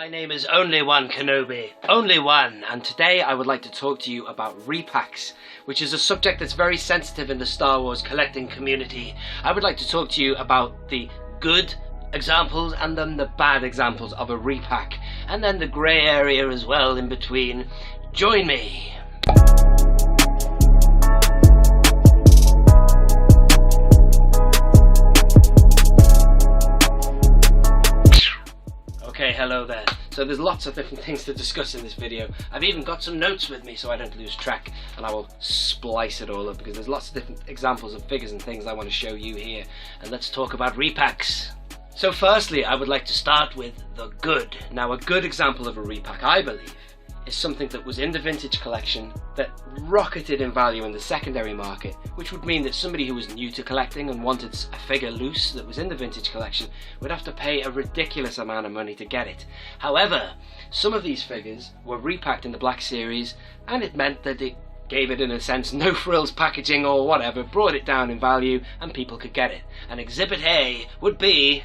My name is Only One Kenobi, only one, and today I would like to talk to you about repacks, which is a subject that's very sensitive in the Star Wars collecting community. I would like to talk to you about the good examples and then the bad examples of a repack, and then the grey area as well in between. Join me! Okay, hello there. So there's lots of different things to discuss in this video. I've even got some notes with me so I don't lose track, and I will splice it all up because there's lots of different examples of figures and things I want to show you here. And let's talk about repacks. So firstly, I would like to start with the good. Now, a good example of a repack, I believe, is something that was in the vintage collection that rocketed in value in the secondary market, which would mean that somebody who was new to collecting and wanted a figure loose that was in the vintage collection would have to pay a ridiculous amount of money to get it. However, some of these figures were repacked in the Black Series, and it meant that it gave it, in a sense, no frills packaging or whatever, brought it down in value, and people could get it. And Exhibit A would be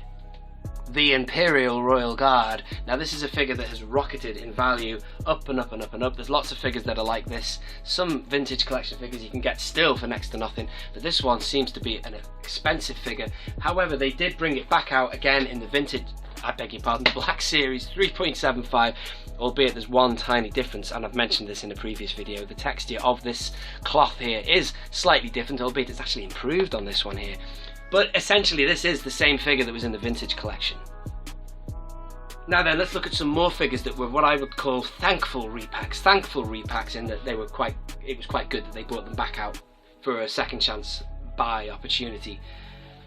the Imperial Royal Guard. Now, this is a figure that has rocketed in value up and up and up and up. There's lots of figures that are like this. Some vintage collection figures you can get still for next to nothing, but this one seems to be an expensive figure. However, they did bring it back out again in the vintage, I beg your pardon, the Black Series 3.75, albeit there's one tiny difference, and I've mentioned this in a previous video. The texture of this cloth here is slightly different, albeit it's actually improved on this one here. But essentially this is the same figure that was in the vintage collection. Now then, let's look at some more figures that were what I would call thankful repacks. Thankful repacks in that it was quite good that they brought them back out for a second chance buy opportunity.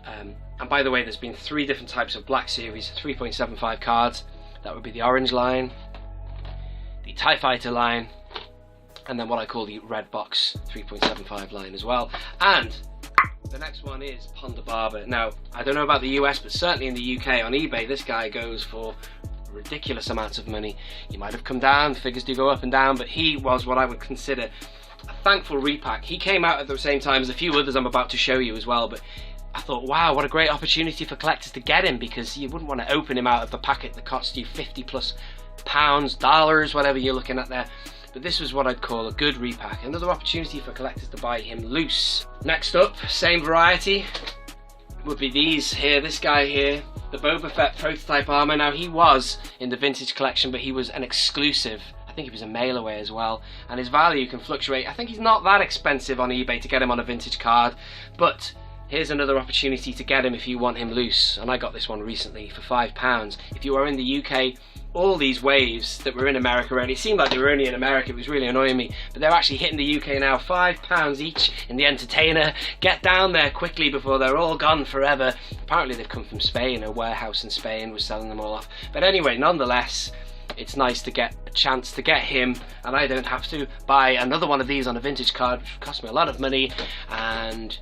And by the way, there's been three different types of Black Series 3.75 cards. That would be the orange line, the TIE Fighter line, and then what I call the red box 3.75 line as well. And the next one is Ponda Barber. Now, I don't know about the US, but certainly in the UK on eBay, this guy goes for ridiculous amounts of money. He might have come down, figures do go up and down, but he was what I would consider a thankful repack. He came out at the same time as a few others I'm about to show you as well, but I thought, wow, what a great opportunity for collectors to get him, because you wouldn't want to open him out of a packet that cost you 50 plus pounds, dollars, whatever you're looking at there. But this was what I'd call a good repack. Another opportunity for collectors to buy him loose. Next up, same variety, would be these here, this guy here, the Boba Fett prototype armor. Now, he was in the vintage collection, but he was an exclusive. I think he was a mail away as well, and his value can fluctuate. I think he's not that expensive on eBay to get him on a vintage card, but here's another opportunity to get him if you want him loose, and I got this one recently for £5. If you are in the UK, all these waves that were in America already, it seemed like they were only in America, it was really annoying me, but they're actually hitting the UK now, £5 each in the Entertainer. Get down there quickly before they're all gone forever. Apparently they've come from Spain, a warehouse in Spain was selling them all off. But anyway, nonetheless, it's nice to get a chance to get him, and I don't have to buy another one of these on a vintage card, which would cost me a lot of money, and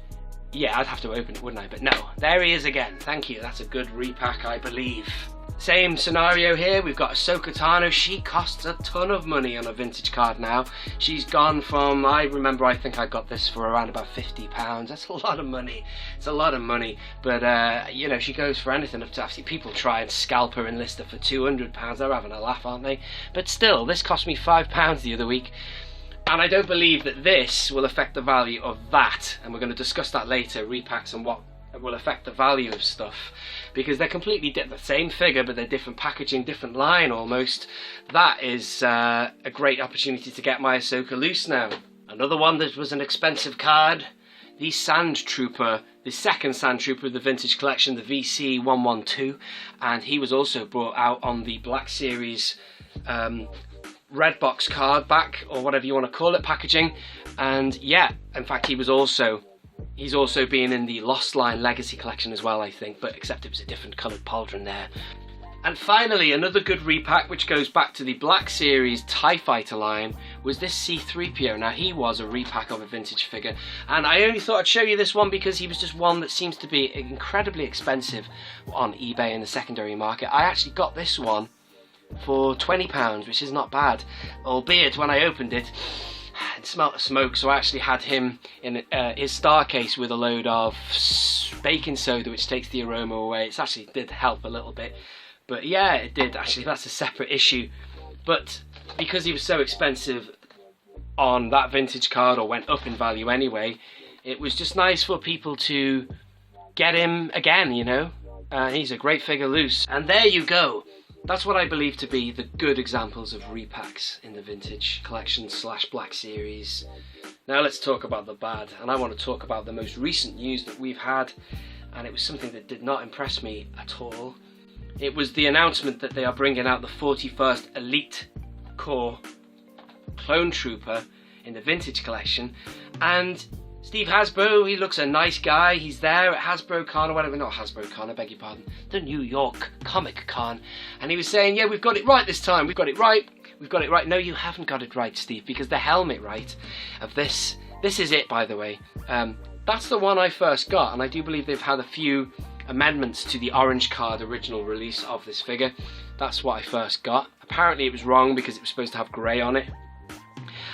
yeah, I'd have to open it, wouldn't I? But no, there he is again. Thank you, that's a good repack, I believe. Same scenario here, we've got Ahsoka Tano. She costs a ton of money on a vintage card now. She's gone from, I remember I think I got this for around about £50. That's a lot of money. It's a lot of money. But, you know, she goes for anything up to, actually, people try and scalp her and list her for £200. They're having a laugh, aren't they? But still, this cost me £5 the other week. And I don't believe that this will affect the value of that. And we're going to discuss that later, repacks and what will affect the value of stuff, because they're completely the same figure, but they're different packaging, different line almost. That is a great opportunity to get my Ahsoka loose now. Another one that was an expensive card, the Sand Trooper, the second Sand Trooper of the vintage collection, the VC112, and he was also brought out on the Black Series red box card back, or whatever you want to call it, packaging. And yeah, in fact, he's also been in the Lost Line Legacy collection as well, I think, but except it was a different coloured pauldron there. And finally, another good repack, which goes back to the Black Series TIE Fighter line, was this C-3PO. Now, he was a repack of a vintage figure, and I only thought I'd show you this one because he was just one that seems to be incredibly expensive on eBay in the secondary market. I actually got this one for £20, which is not bad, albeit when I opened it, it smelt of smoke, so I actually had him in his star case with a load of baking soda, which takes the aroma away. It actually did help a little bit, But yeah, it did actually. That's a separate issue. But because he was so expensive on that vintage card, or went up in value anyway, it was just nice for people to get him again, you know. He's a great figure loose. And there you go. That's what I believe to be the good examples of repacks in the vintage collection / Black Series. Now let's talk about the bad, and I want to talk about the most recent news that we've had, and it was something that did not impress me at all. It was the announcement that they are bringing out the 41st Elite Corps Clone Trooper in the vintage collection, and Steve Hasbro, he looks a nice guy. He's there at Hasbro Con, or whatever, not Hasbro Con, I beg your pardon, the New York Comic Con, and he was saying, yeah, we've got it right this time, we've got it right, we've got it right. No, you haven't got it right, Steve, because the helmet, right, of this is it, by the way. That's the one I first got, and I do believe they've had a few amendments to the orange card original release of this figure. That's what I first got. Apparently it was wrong because it was supposed to have grey on it.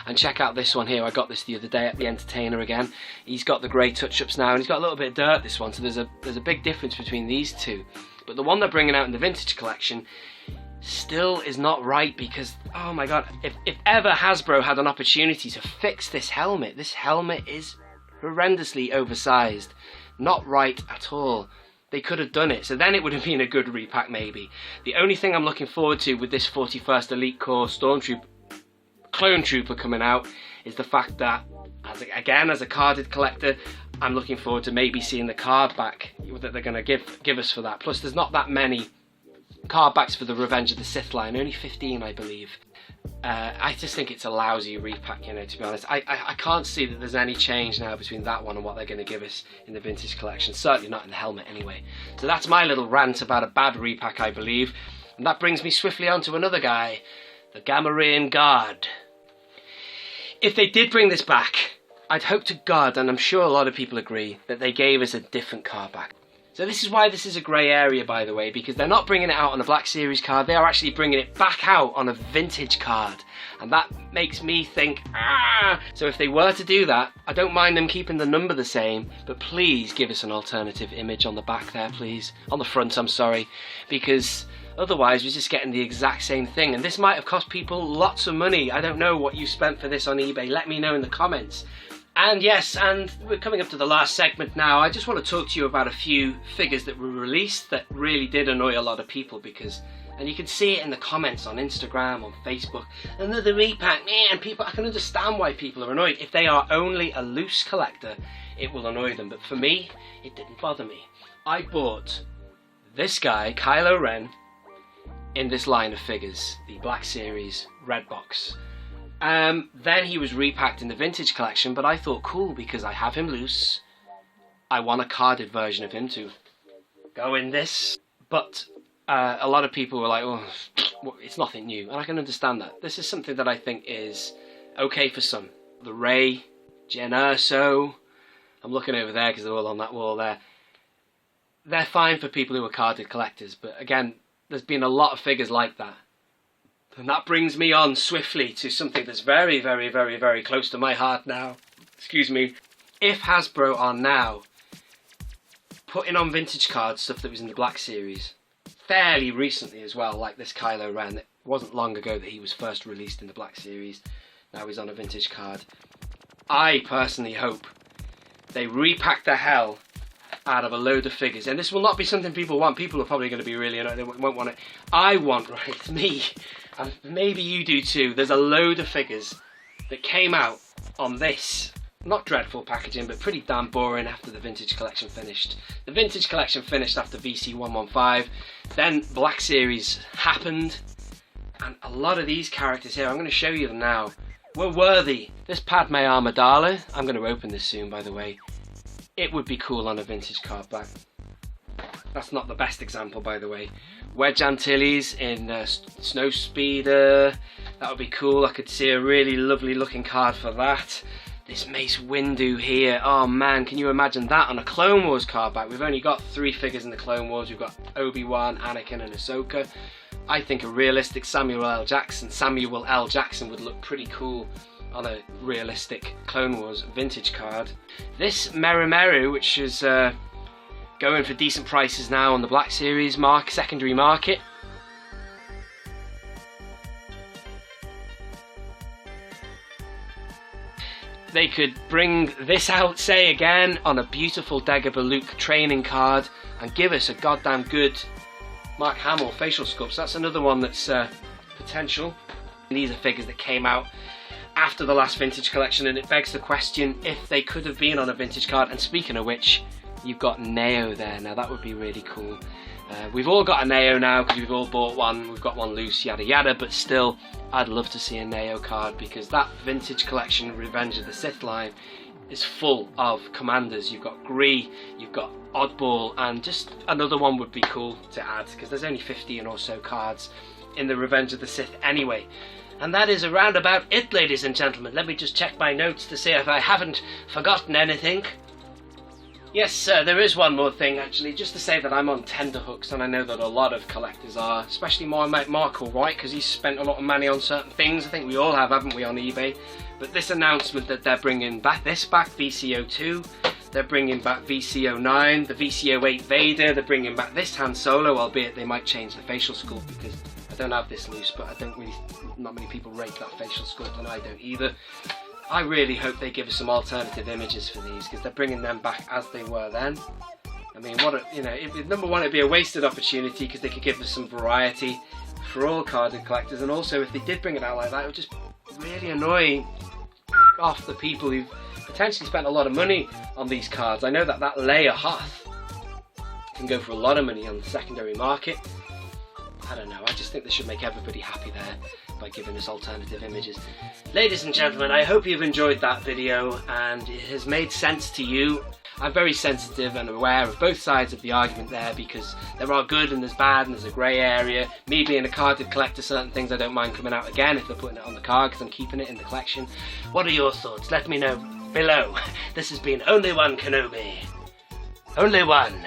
And check out this one here. I got this the other day at the Entertainer again. He's got the grey touch-ups now, and he's got a little bit of dirt, this one, so there's a big difference between these two. But the one they're bringing out in the vintage collection still is not right, because, oh my god, if ever Hasbro had an opportunity to fix this helmet is horrendously oversized. Not right at all. They could have done it, so then it would have been a good repack maybe. The only thing I'm looking forward to with this 41st Elite Corps Clone Trooper coming out is the fact that, as a carded collector, I'm looking forward to maybe seeing the card back that they're going to give us for that. Plus there's not that many card backs for the Revenge of the Sith line, only 15 I believe. I just think it's a lousy repack, you know, to be honest. I can't see that there's any change now between that one and what they're going to give us in the vintage collection, certainly not in the helmet anyway. So that's my little rant about a bad repack, I believe. And that brings me swiftly on to another guy, the Gamorrean Guard. If they did bring this back, I'd hope to God, and I'm sure a lot of people agree, that they gave us a different card back. So this is why this is a grey area, by the way, because they're not bringing it out on a Black Series card, they are actually bringing it back out on a vintage card. And that makes me think, ah! So if they were to do that, I don't mind them keeping the number the same, but please give us an alternative image on the back there, please. On the front, I'm sorry, because otherwise we're just getting the exact same thing. And this might have cost people lots of money. I don't know what you spent for this on eBay. Let me know in the comments. And yes, and we're coming up to the last segment now. I just want to talk to you about a few figures that were released that really did annoy a lot of people, because, and you can see it in the comments on Instagram, on Facebook, another repack, man, people, I can understand why people are annoyed. If they are only a loose collector, it will annoy them, but for me, it didn't bother me. I bought this guy, Kylo Ren, in this line of figures, the Black Series red box. Then he was repacked in the vintage collection, but I thought, cool, because I have him loose, I want a carded version of him to go in this. But a lot of people were like, oh, it's nothing new, and I can understand that. This is something that I think is okay for some. The Rey, Jyn Erso, I'm looking over there because they're all on that wall there. They're fine for people who are carded collectors, but again, there's been a lot of figures like that. And that brings me on swiftly to something that's very, very, very, very close to my heart now. Excuse me. If Hasbro are now putting on vintage cards stuff that was in the Black Series, fairly recently as well, like this Kylo Ren, it wasn't long ago that he was first released in the Black Series, now he's on a vintage card. I personally hope they repack the hell out of a load of figures, and this will not be something people want. People are probably going to be really annoyed, they won't want it. I want, right, me, and maybe you do too, there's a load of figures that came out on this, not dreadful packaging, but pretty damn boring after the vintage collection finished. The vintage collection finished after VC 115, then Black Series happened, and a lot of these characters here, I'm going to show you them now, were worthy. This Padme Amidala, I'm going to open this soon by the way, it would be cool on a vintage card back. That's not the best example, by the way. Wedge Antilles in Snow Speeder, that would be cool. I could see a really lovely looking card for that. This Mace Windu here, oh man, can you imagine that on a Clone Wars card back? We've only got 3 figures in the Clone Wars. We've got Obi-Wan, Anakin and Ahsoka. I think a realistic Samuel L. Jackson would look pretty cool on a realistic Clone Wars vintage card. This Meru, which is going for decent prices now on the Black Series secondary market. they could bring this out, say again, on a beautiful Dagobah Luke training card and give us a goddamn good Mark Hamill facial sculpt. So that's another one that's potential. These are figures that came out after the last vintage collection, and it begs the question if they could have been on a vintage card. And speaking of which, you've got Neo there. Now that would be really cool. We've all got a Neo now because we've all bought one, we've got one loose, yada yada, but still I'd love to see a Neo card because that vintage collection Revenge of the Sith line is full of commanders. You've got Gree, you've got Oddball, and just another one would be cool to add because there's only 15 or so cards in the Revenge of the Sith anyway. And that is around about it, ladies and gentlemen. Let me just check my notes to see if I haven't forgotten anything. Yes, sir, there is one more thing actually, just to say that I'm on tenterhooks, and I know that a lot of collectors are, especially my mate Mark, alright, because he's spent a lot of money on certain things. I think we all have, haven't we, on eBay? But this announcement that they're bringing back VCO2, they're bringing back VCO9, the VCO8 Vader, they're bringing back this Han Solo, albeit they might change the facial sculpt because I don't have this loose, but not many people rate that facial sculpt, and I don't either. I really hope they give us some alternative images for these because they're bringing them back as they were then. I mean, number one, it'd be a wasted opportunity because they could give us some variety for all carded collectors, and also if they did bring it out like that, it would just really annoy off the people who've potentially spent a lot of money on these cards. I know that Leia Hoth can go for a lot of money on the secondary market. I don't know, I just think they should make everybody happy there by giving us alternative images. Ladies and gentlemen, I hope you've enjoyed that video and it has made sense to you. I'm very sensitive and aware of both sides of the argument there because there are good and there's bad and there's a grey area. Me being a carded collector, certain things I don't mind coming out again if they're putting it on the card because I'm keeping it in the collection. What are your thoughts? Let me know below. This has been Only One Kenobi. Only one.